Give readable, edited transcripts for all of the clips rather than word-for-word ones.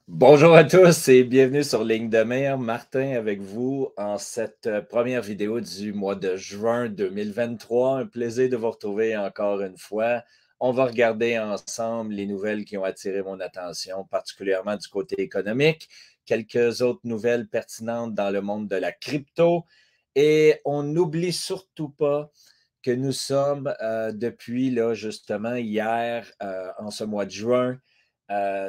Bonjour à tous et bienvenue sur Ligne de mer. Martin avec vous en cette première vidéo du mois de juin 2023. Un plaisir de vous retrouver encore une fois. On va regarder ensemble les nouvelles qui ont attiré mon attention, particulièrement du côté économique, quelques autres nouvelles pertinentes dans le monde de la crypto. Et on n'oublie surtout pas que nous sommes depuis là, justement hier, en ce mois de juin,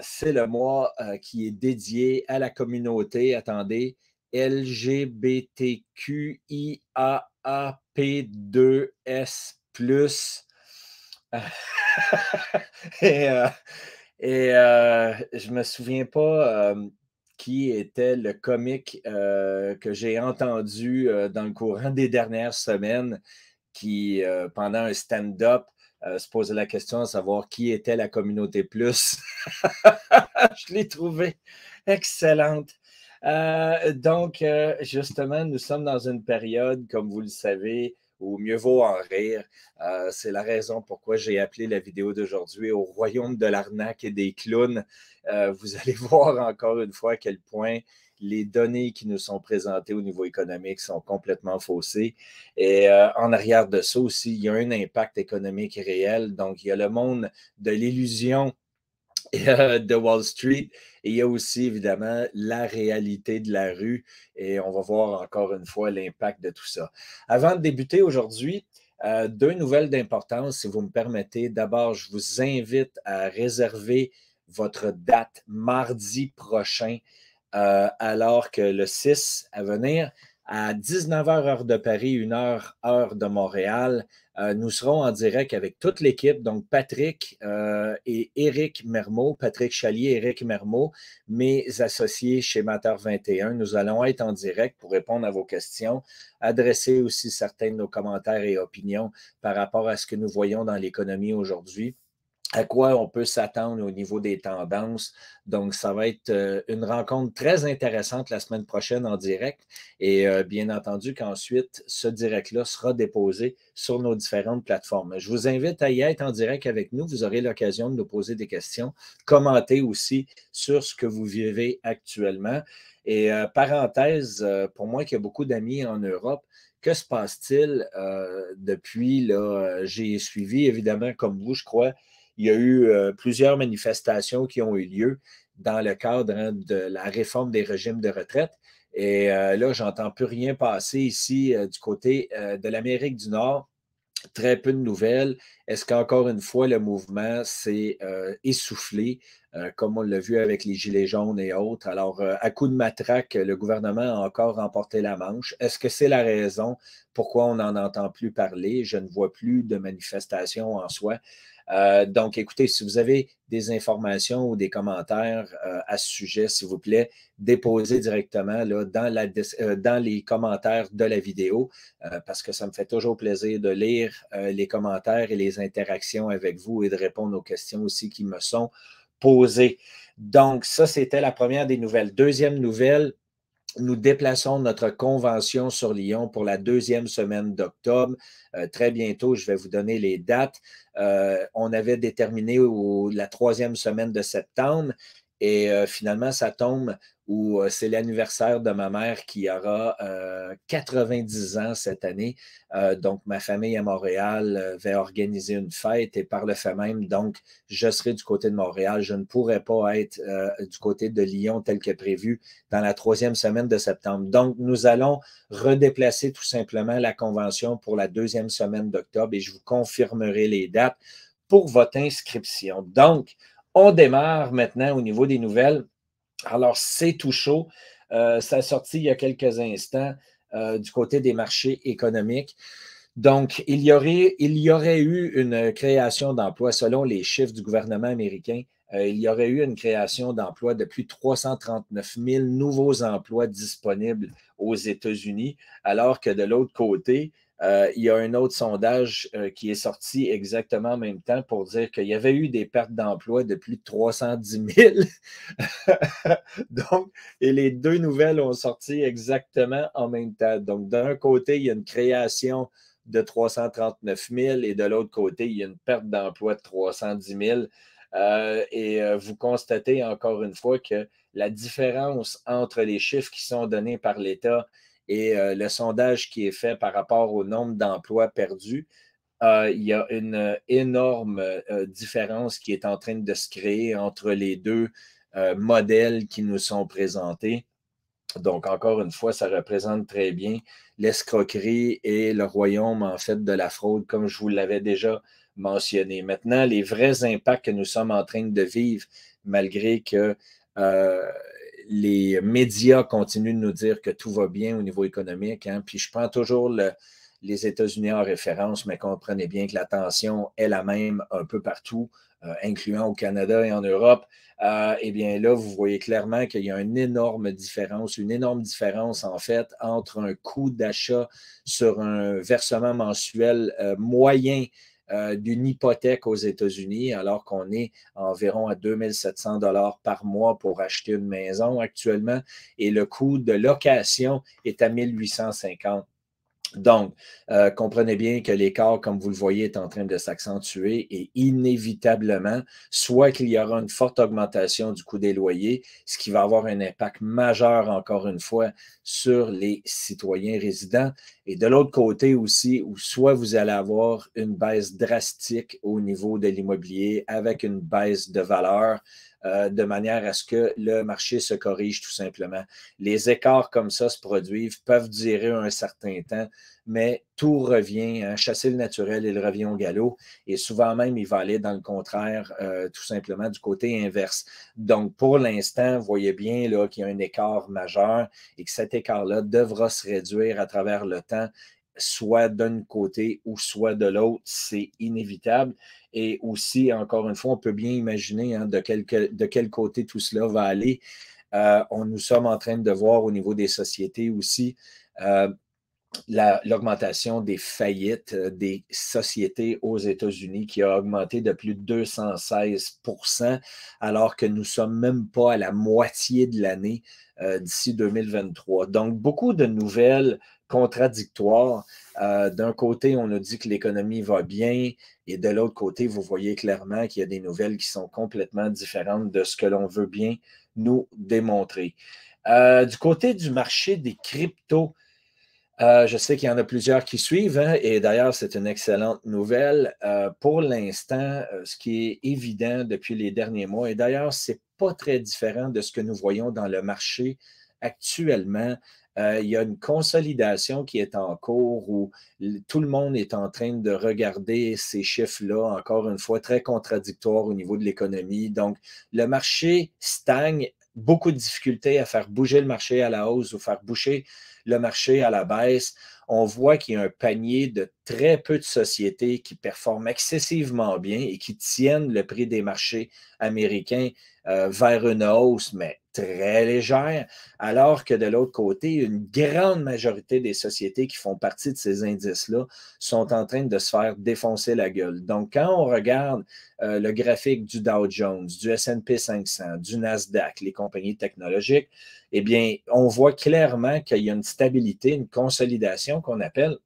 c'est le mois qui est dédié à la communauté, attendez, LGBTQIAAP2S+. et je ne me souviens pas qui était le comique que j'ai entendu dans le courant des dernières semaines qui, pendant un stand-up, se posait la question à savoir qui était la communauté plus. Je l'ai trouvée excellente. Justement, nous sommes dans une période, comme vous le savez, où mieux vaut en rire. C'est la raison pourquoi j'ai appelé la vidéo d'aujourd'hui au royaume de l'arnaque et des clowns. Vous allez voir encore une fois à quel point les données qui nous sont présentées au niveau économique sont complètement faussées. Et en arrière de ça aussi, il y a un impact économique réel. Donc, il y a le monde de l'illusion de Wall Street. Et il y a aussi, évidemment, la réalité de la rue. Et on va voir encore une fois l'impact de tout ça. Avant de débuter aujourd'hui, deux nouvelles d'importance, si vous me permettez. D'abord, je vous invite à réserver votre date mardi prochain, alors que le 6 à venir, à 19h heure de Paris, 1h heure de Montréal, nous serons en direct avec toute l'équipe, donc Patrick et Éric Mermot, Patrick Chalier et Éric Mermot, mes associés chez Mater 21. Nous allons être en direct pour répondre à vos questions, adresser aussi certains de nos commentaires et opinions par rapport à ce que nous voyons dans l'économie aujourd'hui, à quoi on peut s'attendre au niveau des tendances. Donc, ça va être une rencontre très intéressante la semaine prochaine en direct. Et bien entendu qu'ensuite, ce direct-là sera déposé sur nos différentes plateformes. Je vous invite à y être en direct avec nous. Vous aurez l'occasion de nous poser des questions, commenter aussi sur ce que vous vivez actuellement. Et parenthèse, pour moi qui a beaucoup d'amis en Europe, que se passe-t-il depuis là? J'ai suivi, évidemment, comme vous, je crois, il y a eu plusieurs manifestations qui ont eu lieu dans le cadre de la réforme des régimes de retraite. Et là, j'entends plus rien passer ici du côté de l'Amérique du Nord. Très peu de nouvelles. Est-ce qu'encore une fois, le mouvement s'est essoufflé, comme on l'a vu avec les Gilets jaunes et autres? Alors, à coup de matraque, le gouvernement a encore remporté la manche. Est-ce que c'est la raison pourquoi on n'en entend plus parler? Je ne vois plus de manifestations en soi. Donc, écoutez, si vous avez des informations ou des commentaires à ce sujet, s'il vous plaît, déposez directement là, dans les commentaires de la vidéo, parce que ça me fait toujours plaisir de lire les commentaires et les interactions avec vous et de répondre aux questions aussi qui me sont posées. Donc, ça, c'était la première des nouvelles. Deuxième nouvelle, nous déplaçons notre convention sur Lyon pour la deuxième semaine d'octobre. Très bientôt, je vais vous donner les dates. On avait déterminé la troisième semaine de septembre et finalement, ça tombe où c'est l'anniversaire de ma mère qui aura 90 ans cette année. Donc, ma famille à Montréal va organiser une fête et par le fait même, donc, je serai du côté de Montréal. Je ne pourrai pas être du côté de Lyon tel que prévu dans la troisième semaine de septembre. Donc, nous allons redéplacer tout simplement la convention pour la deuxième semaine d'octobre et je vous confirmerai les dates pour votre inscription. Donc, on démarre maintenant au niveau des nouvelles. Alors, c'est tout chaud. Ça a sorti il y a quelques instants du côté des marchés économiques. Donc, il y aurait eu une création d'emplois selon les chiffres du gouvernement américain. Il y aurait eu une création d'emplois de plus de 339 000 nouveaux emplois disponibles aux États-Unis, alors que de l'autre côté, il y a un autre sondage qui est sorti exactement en même temps pour dire qu'il y avait eu des pertes d'emplois de plus de 310 000. Donc, et les deux nouvelles ont sorti exactement en même temps. Donc, d'un côté, il y a une création de 339 000 et de l'autre côté, il y a une perte d'emploi de 310 000. Vous constatez encore une fois que la différence entre les chiffres qui sont donnés par l'État et le sondage qui est fait par rapport au nombre d'emplois perdus, il y a une énorme différence qui est en train de se créer entre les deux modèles qui nous sont présentés. Donc, encore une fois, ça représente très bien l'escroquerie et le royaume, en fait, de la fraude, comme je vous l'avais déjà mentionné. Maintenant, les vrais impacts que nous sommes en train de vivre, malgré que euh, les médias continuent de nous dire que tout va bien au niveau économique, hein, puis je prends toujours les États-Unis en référence, mais comprenez bien que la tension est la même un peu partout, incluant au Canada et en Europe. Eh bien là, vous voyez clairement qu'il y a une énorme différence en fait entre un coût d'achat sur un versement mensuel moyen d'une hypothèque aux États-Unis, alors qu'on est environ à 2700 $ par mois pour acheter une maison actuellement, et le coût de location est à 1850. Donc, comprenez bien que l'écart, comme vous le voyez, est en train de s'accentuer et inévitablement, soit qu'il y aura une forte augmentation du coût des loyers, ce qui va avoir un impact majeur, encore une fois, sur les citoyens résidents. Et de l'autre côté aussi, où soit vous allez avoir une baisse drastique au niveau de l'immobilier avec une baisse de valeur, de manière à ce que le marché se corrige tout simplement. Les écarts comme ça se produisent, peuvent durer un certain temps, mais tout revient, hein, chasser le naturel, il revient au galop, et souvent même, il va aller dans le contraire, tout simplement du côté inverse. Donc, pour l'instant, vous voyez bien là, qu'il y a un écart majeur et que cet écart-là devra se réduire à travers le temps, soit d'un côté ou soit de l'autre, c'est inévitable. Et aussi, encore une fois, on peut bien imaginer hein, de quel côté tout cela va aller. Nous sommes en train de voir au niveau des sociétés aussi l'augmentation des faillites des sociétés aux États-Unis qui a augmenté de plus de 216 alors que nous ne sommes même pas à la moitié de l'année d'ici 2023. Donc, beaucoup de nouvelles contradictoires. D'un côté, on nous dit que l'économie va bien et de l'autre côté, vous voyez clairement qu'il y a des nouvelles qui sont complètement différentes de ce que l'on veut bien nous démontrer. Du côté du marché des cryptos, je sais qu'il y en a plusieurs qui suivent, hein, et d'ailleurs, c'est une excellente nouvelle. Pour l'instant, ce qui est évident depuis les derniers mois, et d'ailleurs, ce n'est pas très différent de ce que nous voyons dans le marché actuellement. Il y a une consolidation qui est en cours où tout le monde est en train de regarder ces chiffres-là, encore une fois, très contradictoires au niveau de l'économie. Donc, le marché stagne, beaucoup de difficultés à faire bouger le marché à la hausse ou faire bouger le marché à la baisse. On voit qu'il y a un panier de très peu de sociétés qui performent excessivement bien et qui tiennent le prix des marchés américains vers une hausse, mais très légère, alors que de l'autre côté, une grande majorité des sociétés qui font partie de ces indices-là sont en train de se faire défoncer la gueule. Donc, quand on regarde le graphique du Dow Jones, du S&P 500, du Nasdaq, les compagnies technologiques, eh bien, on voit clairement qu'il y a une stabilité, une consolidation qu'on appelle,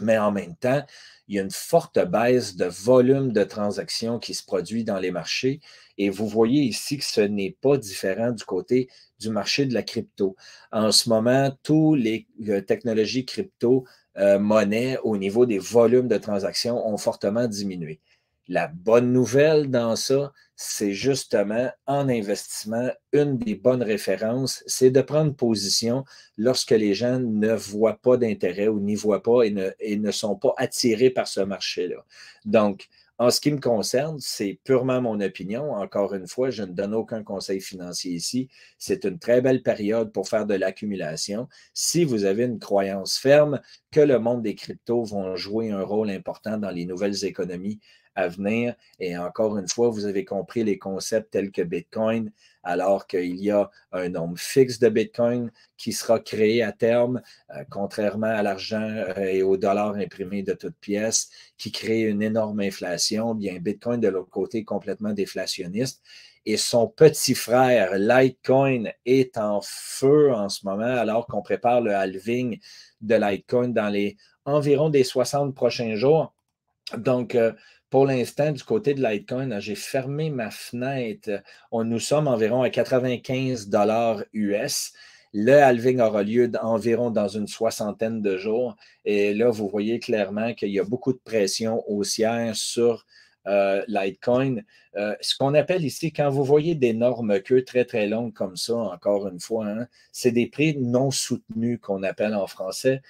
mais en même temps, il y a une forte baisse de volume de transactions qui se produit dans les marchés. Et vous voyez ici que ce n'est pas différent du côté du marché de la crypto. En ce moment, toutes les technologies crypto, monnaie, au niveau des volumes de transactions, ont fortement diminué. La bonne nouvelle dans ça, c'est justement en investissement, une des bonnes références, c'est de prendre position lorsque les gens ne voient pas d'intérêt ou n'y voient pas et ne sont pas attirés par ce marché-là. Donc, en ce qui me concerne, c'est purement mon opinion. Encore une fois, je ne donne aucun conseil financier ici. C'est une très belle période pour faire de l'accumulation. Si vous avez une croyance ferme que le monde des cryptos vont jouer un rôle important dans les nouvelles économies à venir, et encore une fois, vous avez compris les concepts tels que Bitcoin, alors qu'il y a un nombre fixe de Bitcoin qui sera créé à terme, contrairement à l'argent et au dollar imprimé de toutes pièces, qui crée une énorme inflation. Bien, Bitcoin, de l'autre côté, est complètement déflationniste. Et son petit frère, Litecoin, est en feu en ce moment, alors qu'on prépare le halving de Litecoin dans les environ des 60 prochains jours. Donc, pour l'instant, du côté de Litecoin, j'ai fermé ma fenêtre. Nous sommes environ à 95 US. Le halving aura lieu environ dans une soixantaine de jours. Et là, vous voyez clairement qu'il y a beaucoup de pression haussière sur Litecoin. Ce qu'on appelle ici, quand vous voyez d'énormes queues très, très longues comme ça, encore une fois, hein, c'est des prix non soutenus qu'on appelle en français.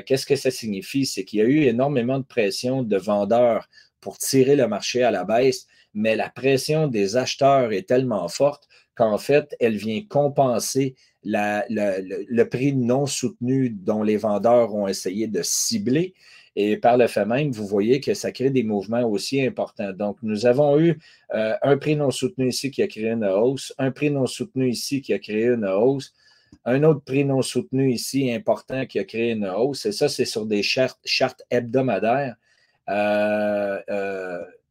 Qu'est-ce que ça signifie? C'est qu'il y a eu énormément de pression de vendeurs pour tirer le marché à la baisse, mais la pression des acheteurs est tellement forte qu'en fait, elle vient compenser le prix non soutenu dont les vendeurs ont essayé de cibler. Et par le fait même, vous voyez que ça crée des mouvements aussi importants. Donc, nous avons eu un prix non soutenu ici qui a créé une hausse, un prix non soutenu ici qui a créé une hausse, un autre prix non soutenu ici important qui a créé une hausse. Et ça, c'est sur des chartes hebdomadaires.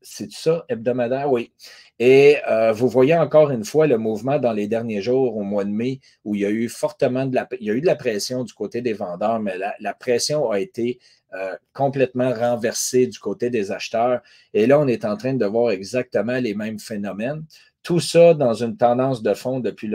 C'est ça, hebdomadaire? Oui. Et vous voyez encore une fois le mouvement dans les derniers jours, au mois de mai, où il y a eu fortement il y a eu de la pression du côté des vendeurs, mais la pression a été complètement renversée du côté des acheteurs. Et là, on est en train de voir exactement les mêmes phénomènes. Tout ça dans une tendance de fond depuis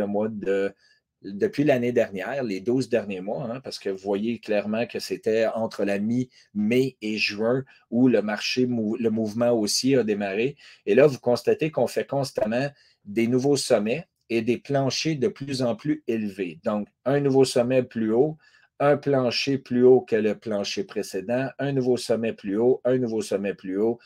l'année dernière, les 12 derniers mois, hein, parce que vous voyez clairement que c'était entre la mi-mai et juin où le marché, le mouvement haussier a démarré. Et là, vous constatez qu'on fait constamment des nouveaux sommets et des planchers de plus en plus élevés. Donc, un nouveau sommet plus haut, un plancher plus haut que le plancher précédent, un nouveau sommet plus haut, un nouveau sommet plus haut,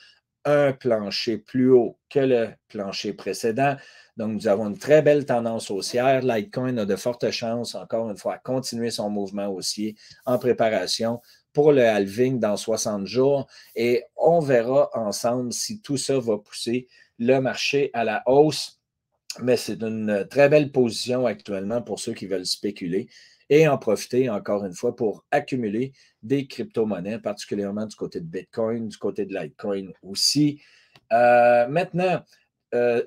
un plancher plus haut que le plancher précédent. Donc, nous avons une très belle tendance haussière. Litecoin a de fortes chances, encore une fois, à continuer son mouvement haussier en préparation pour le halving dans 60 jours. Et on verra ensemble si tout ça va pousser le marché à la hausse. Mais c'est une très belle position actuellement pour ceux qui veulent spéculer et en profiter encore une fois pour accumuler des crypto-monnaies, particulièrement du côté de Bitcoin, du côté de Litecoin aussi. Maintenant,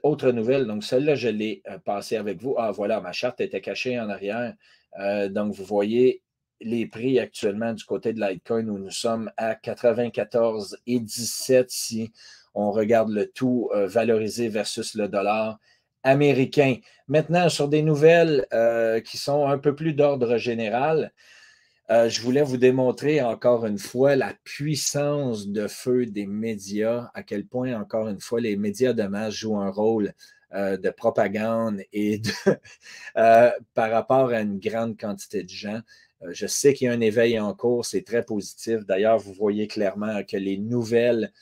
autre nouvelle, donc celle-là, je l'ai passée avec vous. Ah, voilà, ma charte était cachée en arrière. Donc, vous voyez les prix actuellement du côté de Litecoin où nous sommes à 94,17 si on regarde le tout valorisé versus le dollar américain. Maintenant, sur des nouvelles qui sont un peu plus d'ordre général, je voulais vous démontrer encore une fois la puissance de feu des médias, à quel point, encore une fois, les médias de masse jouent un rôle de propagande et par rapport à une grande quantité de gens. Je sais qu'il y a un éveil en cours, c'est très positif. D'ailleurs, vous voyez clairement que les nouvelles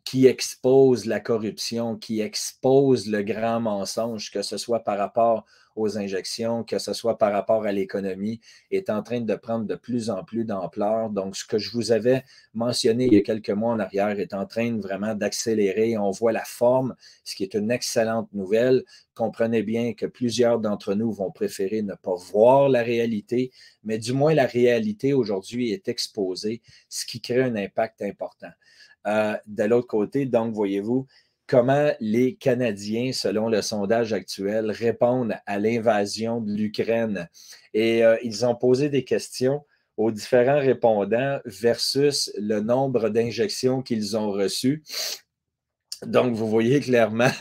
qui expose la corruption, qui expose le grand mensonge, que ce soit par rapport aux injections, que ce soit par rapport à l'économie, est en train de prendre de plus en plus d'ampleur. Donc, ce que je vous avais mentionné il y a quelques mois en arrière est en train vraiment d'accélérer. On voit la forme, ce qui est une excellente nouvelle. Comprenez bien que plusieurs d'entre nous vont préférer ne pas voir la réalité, mais du moins la réalité aujourd'hui est exposée, ce qui crée un impact important. De l'autre côté, donc, voyez-vous, comment les Canadiens, selon le sondage actuel, répondent à l'invasion de l'Ukraine. Et ils ont posé des questions aux différents répondants versus le nombre d'injections qu'ils ont reçues. Donc, vous voyez clairement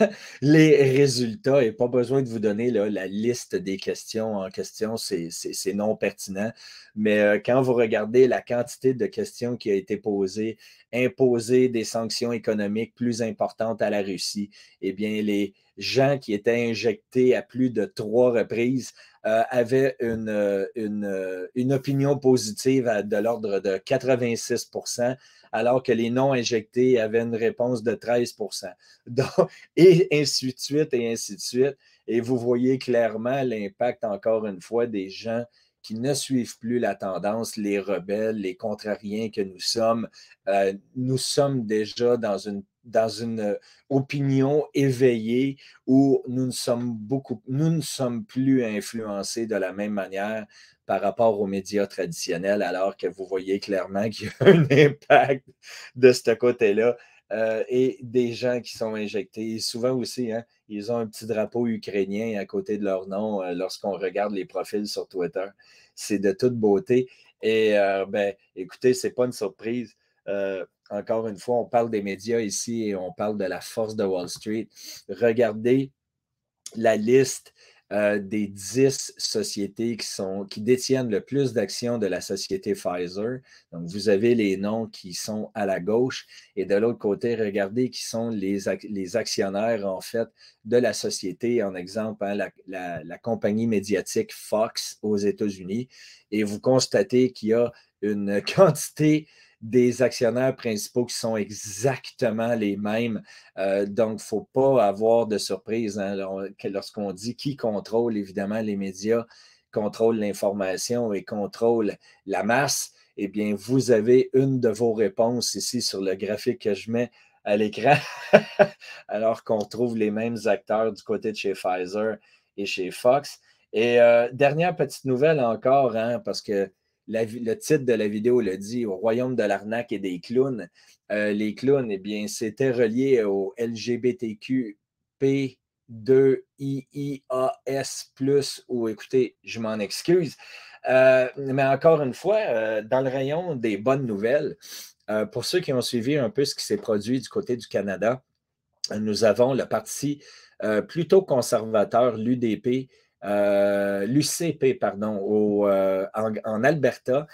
les résultats et pas besoin de vous donner là, la liste des questions en question, c'est non pertinent. Mais quand vous regardez la quantité de questions qui a été posée, imposer des sanctions économiques plus importantes à la Russie, eh bien, les gens qui étaient injectés à plus de 3 reprises avaient une opinion positive de l'ordre de 86 alors que les non injectés avaient une réponse de 13 Donc, et ainsi de suite, et ainsi de suite. Et vous voyez clairement l'impact, encore une fois, des gens qui ne suivent plus la tendance, les rebelles, les contrariens que nous sommes. Nous sommes déjà dans une opinion éveillée où nous ne sommes plus influencés de la même manière par rapport aux médias traditionnels, alors que vous voyez clairement qu'il y a un impact de ce côté-là et des gens qui sont injectés. Et souvent aussi, hein, ils ont un petit drapeau ukrainien à côté de leur nom lorsqu'on regarde les profils sur Twitter. C'est de toute beauté. Et ben, écoutez, ce n'est pas une surprise. encore une fois, on parle des médias ici et on parle de la force de Wall Street. Regardez la liste des 10 sociétés qui détiennent le plus d'actions de la société Pfizer. Donc, vous avez les noms qui sont à la gauche et de l'autre côté, regardez qui sont les actionnaires, en fait, de la société. En exemple, hein, la compagnie médiatique Fox aux États-Unis. Et vous constatez qu'il y a une quantité des actionnaires principaux qui sont exactement les mêmes. Donc, il ne faut pas avoir de surprise hein, lorsqu'on dit qui contrôle, évidemment, les médias, contrôle l'information et contrôle la masse. Eh bien, vous avez une de vos réponses ici sur le graphique que je mets à l'écran, alors qu'on trouve les mêmes acteurs du côté de chez Pfizer et chez Fox. Et dernière petite nouvelle encore, hein, parce que le titre de la vidéo le dit, au royaume de l'arnaque et des clowns. Les clowns, eh bien, c'était relié au LGBTQ2IIAS+, ou écoutez, je m'en excuse. Mais encore une fois, dans le rayon des bonnes nouvelles, pour ceux qui ont suivi un peu ce qui s'est produit du côté du Canada, nous avons le parti plutôt conservateur, l'UDP, l'UCP, pardon, en Alberta,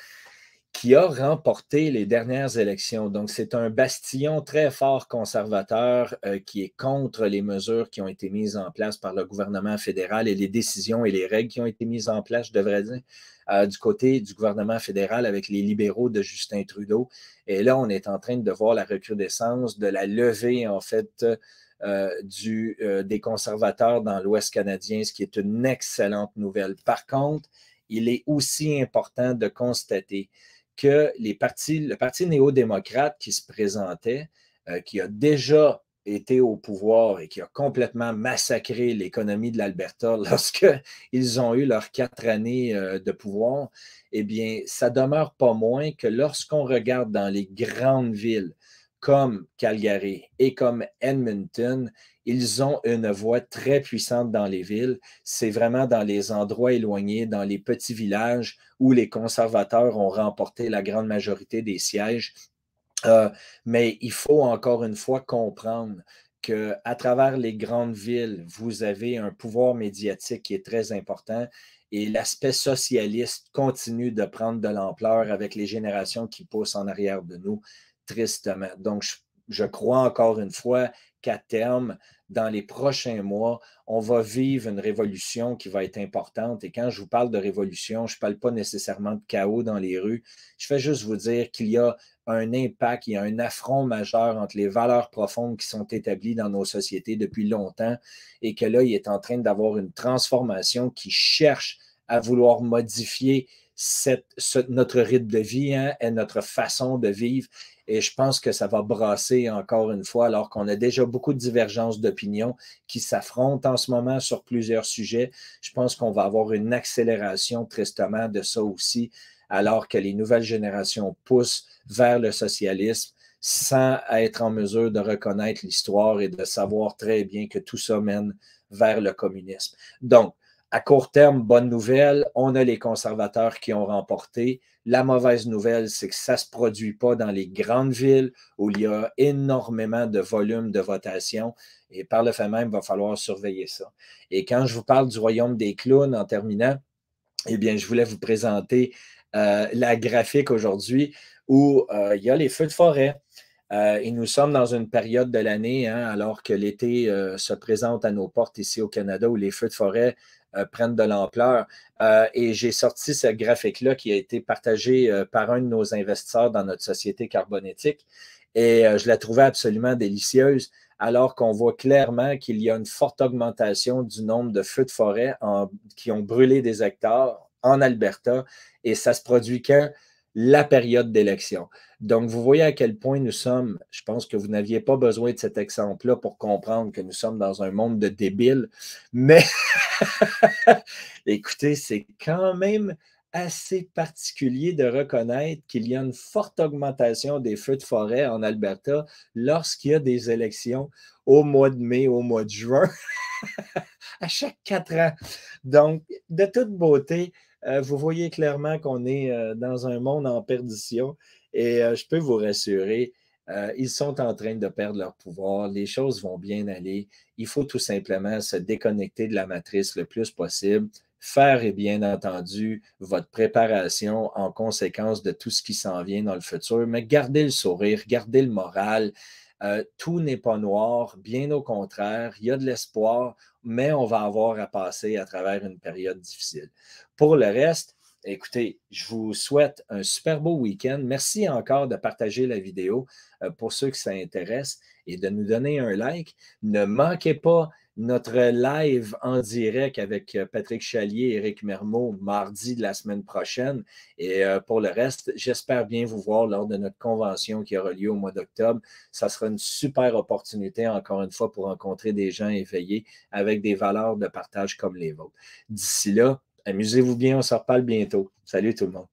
qui a remporté les dernières élections. Donc, c'est un bastion très fort conservateur qui est contre les mesures qui ont été mises en place par le gouvernement fédéral et les décisions et les règles qui ont été mises en place, je devrais dire, du côté du gouvernement fédéral avec les libéraux de Justin Trudeau. Et là, on est en train de voir la recrudescence de la levée, en fait, des conservateurs dans l'Ouest canadien, ce qui est une excellente nouvelle. Par contre, il est aussi important de constater que le parti néo-démocrate qui se présentait, qui a déjà été au pouvoir et qui a complètement massacré l'économie de l'Alberta lorsqu'ils ont eu leurs 4 années de pouvoir, eh bien, ça demeure pas moins que lorsqu'on regarde dans les grandes villes comme Calgary et comme Edmonton, ils ont une voix très puissante dans les villes. C'est vraiment dans les endroits éloignés, dans les petits villages où les conservateurs ont remporté la grande majorité des sièges. Mais il faut encore une fois comprendre qu'à travers les grandes villes, vous avez un pouvoir médiatique qui est très important et l'aspect socialiste continue de prendre de l'ampleur avec les générations qui poussent en arrière de nous, tristement. Donc, je crois encore une fois qu'à terme, dans les prochains mois, on va vivre une révolution qui va être importante. Et quand je vous parle de révolution, je ne parle pas nécessairement de chaos dans les rues. Je fais juste vous dire qu'il y a un impact, il y a un affront majeur entre les valeurs profondes qui sont établies dans nos sociétés depuis longtemps et que là, il est en train d'avoir une transformation qui cherche à vouloir modifier notre rythme de vie hein, et notre façon de vivre. Et je pense que ça va brasser encore une fois, alors qu'on a déjà beaucoup de divergences d'opinion qui s'affrontent en ce moment sur plusieurs sujets. Je pense qu'on va avoir une accélération tristement de ça aussi, alors que les nouvelles générations poussent vers le socialisme sans être en mesure de reconnaître l'histoire et de savoir très bien que tout ça mène vers le communisme. Donc, à court terme, bonne nouvelle, on a les conservateurs qui ont remporté. La mauvaise nouvelle, c'est que ça ne se produit pas dans les grandes villes où il y a énormément de volume de votation. Et par le fait même, il va falloir surveiller ça. Et quand je vous parle du royaume des clowns en terminant, eh bien, je voulais vous présenter la graphique aujourd'hui où il y a les feux de forêt. Et nous sommes dans une période de l'année, hein, alors que l'été se présente à nos portes ici au Canada, où les feux de forêt prennent de l'ampleur. Et j'ai sorti ce graphique-là qui a été partagé par un de nos investisseurs dans notre société carbonétique. Et je la trouvais absolument délicieuse, alors qu'on voit clairement qu'il y a une forte augmentation du nombre de feux de forêt qui ont brûlé des hectares en Alberta. Et ça se produit quand la période d'élection. Donc, vous voyez à quel point nous sommes, je pense que vous n'aviez pas besoin de cet exemple-là pour comprendre que nous sommes dans un monde de débiles, mais écoutez, c'est quand même assez particulier de reconnaître qu'il y a une forte augmentation des feux de forêt en Alberta lorsqu'il y a des élections au mois de mai, au mois de juin, à chaque 4 ans. Donc, de toute beauté, vous voyez clairement qu'on est dans un monde en perdition et je peux vous rassurer, Ils sont en train de perdre leur pouvoir. Les choses vont bien aller. Il faut tout simplement se déconnecter de la matrice le plus possible. Faire, et bien entendu, votre préparation en conséquence de tout ce qui s'en vient dans le futur, mais gardez le sourire, gardez le moral. Tout n'est pas noir, bien au contraire, il y a de l'espoir, mais on va avoir à passer à travers une période difficile. Pour le reste, écoutez, je vous souhaite un super beau week-end. Merci encore de partager la vidéo pour ceux qui s'intéressent et de nous donner un like. Ne manquez pas notre live en direct avec Patrick Chalier et Éric Mermeau mardi de la semaine prochaine. Et pour le reste, j'espère bien vous voir lors de notre convention qui aura lieu au mois d'octobre. Ça sera une super opportunité, encore une fois, pour rencontrer des gens éveillés avec des valeurs de partage comme les vôtres. D'ici là, amusez-vous bien, on se reparle bientôt. Salut tout le monde.